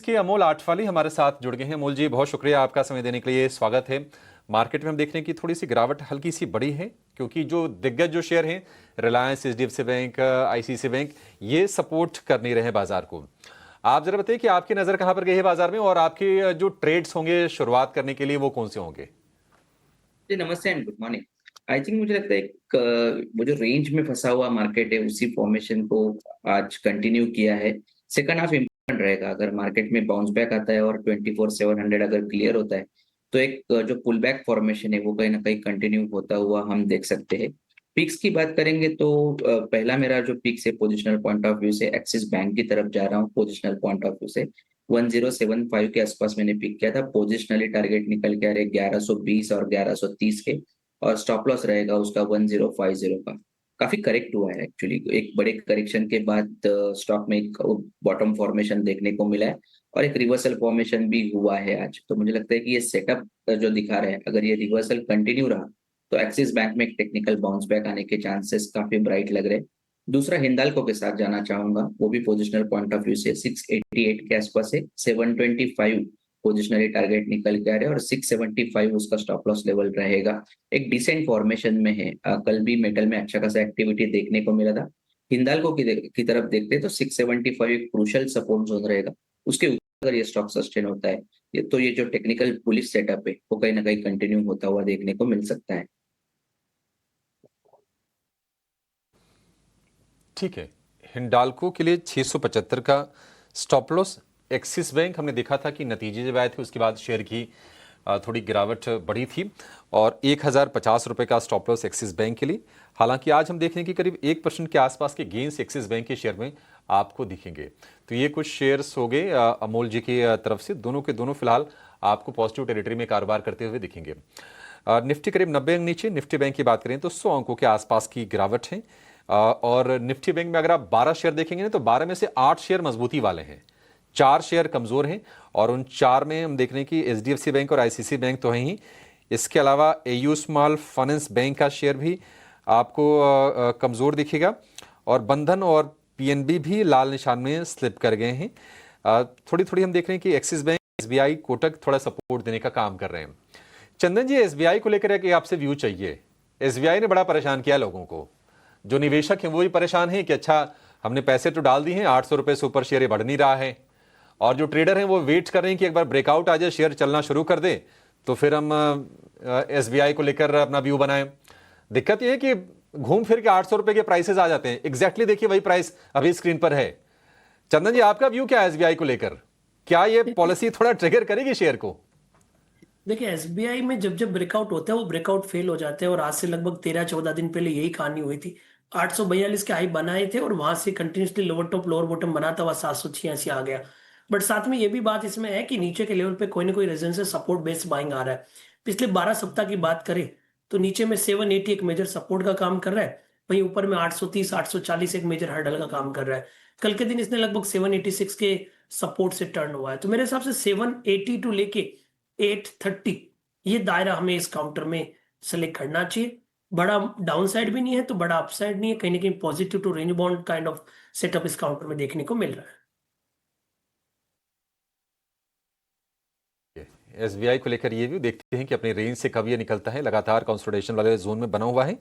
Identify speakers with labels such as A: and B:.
A: के अमोल आठवाली हमारे साथ जुड़ गए हैं। अमोल जी, बहुत शुक्रिया आपका समय देने के लिए, स्वागत है। मार्केट में हम देख रहे हैं कि थोड़ी सी गिरावट हल्की सी बड़ी है, क्योंकि जो दिग्गज जो शेयर हैं, Reliance, HDFC bank, ICICI bank, ये सपोर्ट कर नहीं रहे हैं बाजार को। आप जरा बताइए कि आपकी नजर कहाँ पर गई है बाजार में, और आपके जो ट्रेड्स होंगे शुरुआत करने के लिए वो कौन से होंगे?
B: जी नमस्ते and good morning. I think मुझे लगता है वो जो रेंज में फंसा हुआ मार्केट है उसी फॉर्मेशन को आज कंटिन्यू किया है। सेकंड हाफ इम्पोर्टेंट रहेगा, अगर मार्केट में बाउंस बैक आता है और 24,700 अगर क्लियर होता है तो एक जो पुल बैक फॉर्मेशन है वो कहीं ना कहीं कंटिन्यू होता हुआ हम देख सकते हैं। पिक्स की बात करेंगे तो पहला मेरा जो पिक्स है पोजिशनल पॉइंट ऑफ व्यू से एक्सिस बैंक की तरफ जा रहा हूँ। पोजिशनल पॉइंट ऑफ व्यू से 1075 के आसपास मैंने पिक किया था। पोजिशनली टारगेट निकल के आ रहे 1120 और 1130 के, और स्टॉप लॉस रहेगा उसका 1050 का। काफी करेक्ट हुआ है एक्चुअली, एक बड़े करेक्शन के बाद स्टॉक में एक बॉटम फॉर्मेशन देखने को मिला है और एक रिवर्सल फॉर्मेशन भी हुआ है आज। तो मुझे लगता है कि ये सेटअप जो दिखा रहे हैं, अगर ये रिवर्सल कंटिन्यू रहा तो एक्सिस बैंक में एक टेक्निकल बाउंस बैक आने के चांसेस काफी ब्राइट लग रहे हैं। दूसरा हिंडाल्को के साथ जाना चाहूंगा, वो भी पोजिशनल पॉइंट ऑफ व्यू से 688 के आसपास है। 725 पोजिशनली टारगेट निकल के आ रहे हैं और 675 उसका स्टॉप लॉस लेवल रहेगा। एक डिसेंट फॉर्मेशन में है। कल भी मेटल में अच्छा खासा एक्टिविटी देखने को मिला था। हिंडाल्को की तरफ देखते हैं तो 675 एक क्रूशियल सपोर्ट जोन रहेगा। उसके ऊपर अगर ये स्टॉक सस्टेन होता है तो ये जो टेक्निकल बुलिश सेटअप है वो कहीं ना कहीं कंटिन्यू होता हुआ देखने को मिल सकता है।
A: ठीक है, हिंडाल्को के लिए 675 का स्टॉप लॉस। एक्सिस बैंक हमने देखा था कि नतीजे जब आए थे उसके बाद शेयर की थोड़ी गिरावट बढ़ी थी, और 1050 रुपये का स्टॉप लॉस एक्सिस बैंक के लिए। हालांकि आज हम देख रहे हैं कि करीब 1% के आसपास के गेंस एक्सिस बैंक के शेयर में आपको दिखेंगे। तो ये कुछ शेयर्स हो गए अमोल जी की तरफ से, दोनों के दोनों फिलहाल आपको पॉजिटिव टेरिटरी में कारोबार करते हुए दिखेंगे। निफ्टी करीब 90 अंक नीचे। निफ्टी बैंक की बात करें तो 100 अंकों के आसपास की गिरावट है। और निफ्टी बैंक में अगर आप 12 शेयर देखेंगे ना, तो 12 में से 8 शेयर मजबूती वाले हैं, 4 शेयर कमजोर हैं। और उन 4 में हम देख रहे हैं कि एचडीएफसी बैंक और आईसीआईसीआई बैंक तो हैं ही। इसके अलावा एयू स्मॉल फाइनेंस बैंक का शेयर भी आपको कमजोर दिखेगा, और बंधन और पीएनबी भी लाल निशान में स्लिप कर गए हैं। थोड़ी थोड़ी हम देख रहे हैं कि एक्सिस बैंक, एसबीआई, कोटक थोड़ा सपोर्ट देने का काम कर रहे हैं। चंदन जी, एसबीआई को लेकर के आपसे व्यू चाहिए। एसबीआई ने बड़ा परेशान किया लोगों को। जो निवेशक हैं वो भी परेशान हैं कि अच्छा, हमने पैसे तो डाल दिए हैं, 800 रुपए से ऊपर शेयर बढ़ नहीं रहा है। और जो ट्रेडर हैं वो वेट कर रहे हैं कि एक बार ब्रेकआउट आ जाए, शेयर चलना शुरू कर दे, तो फिर हम एसबीआई को लेकर अपना व्यू बनाएं। दिक्कत यह है कि घूम फिर के 800 रुपए के प्राइसेस आ जाते हैं। एग्जैक्टली देखिए वही प्राइस अभी स्क्रीन पर है। चंदन जी, आपका व्यू क्या है एसबीआई को लेकर? क्या ये पॉलिसी थोड़ा ट्रिगर करेगी शेयर को?
C: देखिए, एसबीआई में जब जब ब्रेकआउट होता है वो ब्रेकआउट फेल हो जाते हैं, और आज से लगभग 13-14 दिन पहले यही कहानी हुई थी। 842 के हाई बनाए थे और वहां से continuously lower top lower bottom बनाता हुआ 786 आ गया। बट साथ में ये भी बात इसमें है कि नीचे के लेवल पे कोई ना कोई रीजन से सपोर्ट बेस्ड बाइंग आ रहा है। पिछले 12 सप्ताह की बात करें तो नीचे में 780 एक मेजर सपोर्ट का काम कर रहा है, वहीं ऊपर में 830 840 एक मेजर हर्डल का काम कर रहा है। कल के दिन इसने लगभग 786 के सपोर्ट से टर्न हुआ है, तो मेरे हिसाब से 780 टू लेके 830 ये दायरा हमें इस काउंटर में सेलेक्ट करना चाहिए। बड़ा डाउन साइड भी नहीं है तो बड़ा अपसाइड नहीं है, कहीं ना कहीं positive to range bound kind of setup इस काउंटर में देखने को मिल रहा है।
A: एसबीआई को लेकर ये भी देखते हैं कि अपने रेंज से कब ये निकलता है। लगातार कंसोलिडेशन वाले जोन में बना हुआ है।